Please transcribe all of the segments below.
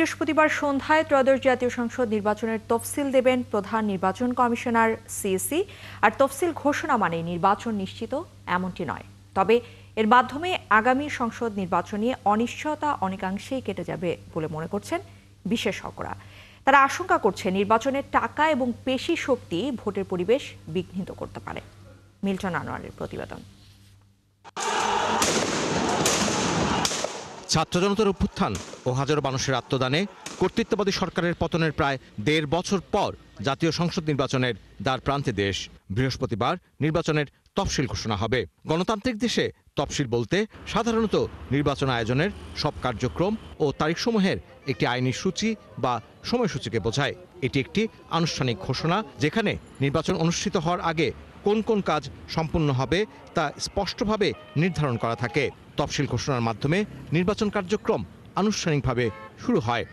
বৃহস্পতিবার সন্ধ্যায় ত্রয়োদশ জাতীয় সংসদ নির্বাচনের তফসিল দেবেন প্রধান নির্বাচন কমিশনার সিইসি। আর তফসিল ঘোষণা মানে নির্বাচন নিশ্চিত এমনটি নয়, তবে এর মাধ্যমে আগামী সংসদ নির্বাচন নিয়ে অনিশ্চয়তা অনেকাংশেই কেটে যাবে বলে মনে করছেন বিশেষজ্ঞরা। তারা আশঙ্কা করছে নির্বাচনের টাকা এবং পেশি শক্তি ভোটের পরিবেশ বিঘ্নিত করতে পারে। মিল্টন আনোয়ারের প্রতিবেদন। ছাত্র জনতার অভ্যুত্থান ও হাজারো মানুষের আত্মদানে কর্তৃত্ববাদী সরকারের পতনের প্রায় ১.৫ বছর পর জাতীয় সংসদ নির্বাচনের দ্বার প্রান্তে দেশ। বৃহস্পতিবার নির্বাচনের তফসিল ঘোষণা হবে। গণতান্ত্রিক দেশে তফসিল বলতে সাধারণত নির্বাচন আয়োজনের সব কার্যক্রম ও তারিখসমূহের একটি আইনি সূচি বা সময়সূচিকে বোঝায়। এটি একটি আনুষ্ঠানিক ঘোষণা, যেখানে নির্বাচন অনুষ্ঠিত হওয়ার আগে কোন কোন কাজ সম্পূর্ণ হবে তা স্পষ্টভাবে নির্ধারণ করা থাকে। তফসিল ঘোষণার মাধ্যমে নির্বাচন কার্যক্রম আনুষ্ঠানিকভাবে শুরু হয়।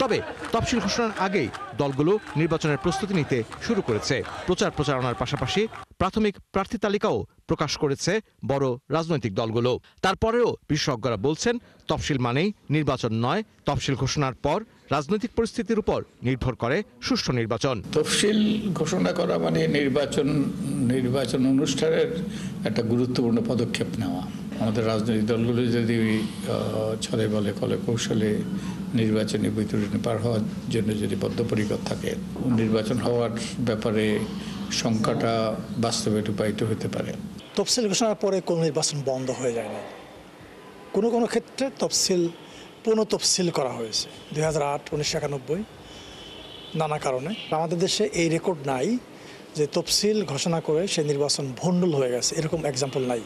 তবে তফসিল ঘোষণার আগেই দলগুলো নির্বাচনের প্রস্তুতি নিতে শুরু করেছে। প্রচারণার পাশাপাশি প্রাথমিক প্রার্থী তালিকাও প্রকাশ করেছে বড় রাজনৈতিক দলগুলো। তারপরেও বিশেষজ্ঞরা বলছেন, তফসিল মানেই নির্বাচন নয়। তফসিল ঘোষণার পর রাজনৈতিক পরিস্থিতির উপর নির্ভর করে সুষ্ঠু নির্বাচন। তফসিল ঘোষণা করা মানে নির্বাচন অনুষ্ঠানের একটা গুরুত্বপূর্ণ পদক্ষেপ নেওয়া। আমাদের রাজনৈতিক দলগুলো যদি ছলে বলে কলে কৌশলে নির্বাচনী বৈতরণী পার হওয়ার জন্য যদি বদ্ধপরিকর থাকে, নির্বাচন হওয়ার ব্যাপারে সংখ্যাটা বাস্তবে রূপায়িত হতে পারে। তফসিল ঘোষণার পরে কোনো নির্বাচন বন্ধ হয়ে যায় না। কোনো ক্ষেত্রে পুনঃতফসিল করা হয়েছে 2008, 1991 নানা কারণে। আমাদের দেশে এই রেকর্ড নাই যে তফসিল ঘোষণা করে সে নির্বাচন ভণ্ডুল হয়ে গেছে, এরকম এক্সাম্পল নাই।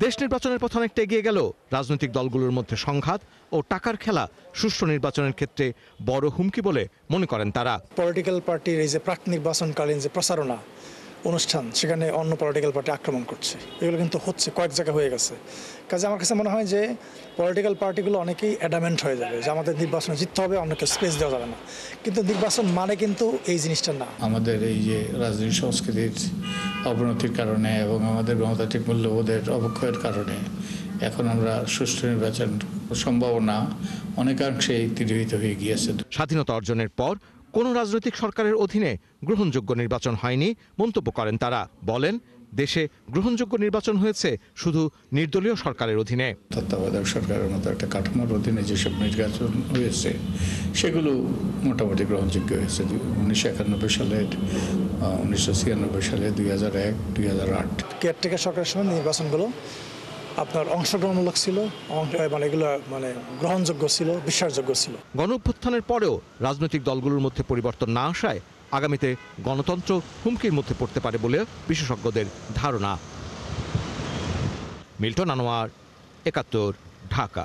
দেশ নির্বাচনের পথ অনেকটা এগিয়ে গেল। রাজনৈতিক দলগুলোর মধ্যে সংঘাত ও টাকার খেলা সুষ্ঠু নির্বাচনের ক্ষেত্রে বড় হুমকি বলে মনে করেন তারা। পলিটিক্যাল পার্টির এই যে প্রাক নির্বাচনকালীন যে প্রচারণা অনুষ্ঠান, সেখানে অন্য পলিটিক্যাল পার্টি আক্রমণ করছে, এগুলো কিন্তু হচ্ছে, কয়েক জায়গায় হয়ে গেছে। কাজে আমার কাছে মনে হয় যে পলিটিক্যাল পার্টিগুলো অনেকেই অ্যাডামেন্ট হয়ে যাবে যে আমাদের নির্বাচনে জিততে হবে, অন্যকে স্পেস দেওয়া যাবে না। কিন্তু নির্বাচন মানে কিন্তু এই জিনিসটা না। আমাদের এই যে রাজনৈতিক সংস্কৃতির অবনতির কারণে এবং আমাদের গণতান্ত্রিক মূল্যবোধের অবক্ষয়ের কারণে এখন আমরা সুষ্ঠু নির্বাচন সম্ভাবনা অনেকাংশেই তিরোহিত হয়ে গিয়েছে। স্বাধীনতা অর্জনের পর কোন রাজনৈতিক সরকারের অধীনে গ্রহণযোগ্য নির্বাচন হয়নি মন্তব্য করেন তারা। বলেন, দেশে গ্রহণযোগ্য নির্বাচন হয়েছে শুধু নির্দলীয় সরকারের অধীনে। তত্ত্বাবধায়ক সরকারের মতো একটা কাঠামোর অধীনে যেসব নির্বাচন হয়েছে সেগুলো মোটামুটি গ্রহণযোগ্য হয়েছে। 1991 সালের, 1996 সালে, 2001, 2008 কেয়ারটেকার সরকারের সময় নির্বাচনগুলো আপনার অংশগ্রহণমূলক ছিল, মানে এগুলো মানে গ্রহণযোগ্য ছিল, বিশ্বাসযোগ্য ছিল। গণঅভ্যুত্থানের পরেও রাজনৈতিক দলগুলোর মধ্যে পরিবর্তন না আসায় আগামীতে গণতন্ত্র হুমকির মধ্যে পড়তে পারে বলে বিশেষজ্ঞদের ধারণা। মিল্টন আনোয়ার, ৭১, ঢাকা।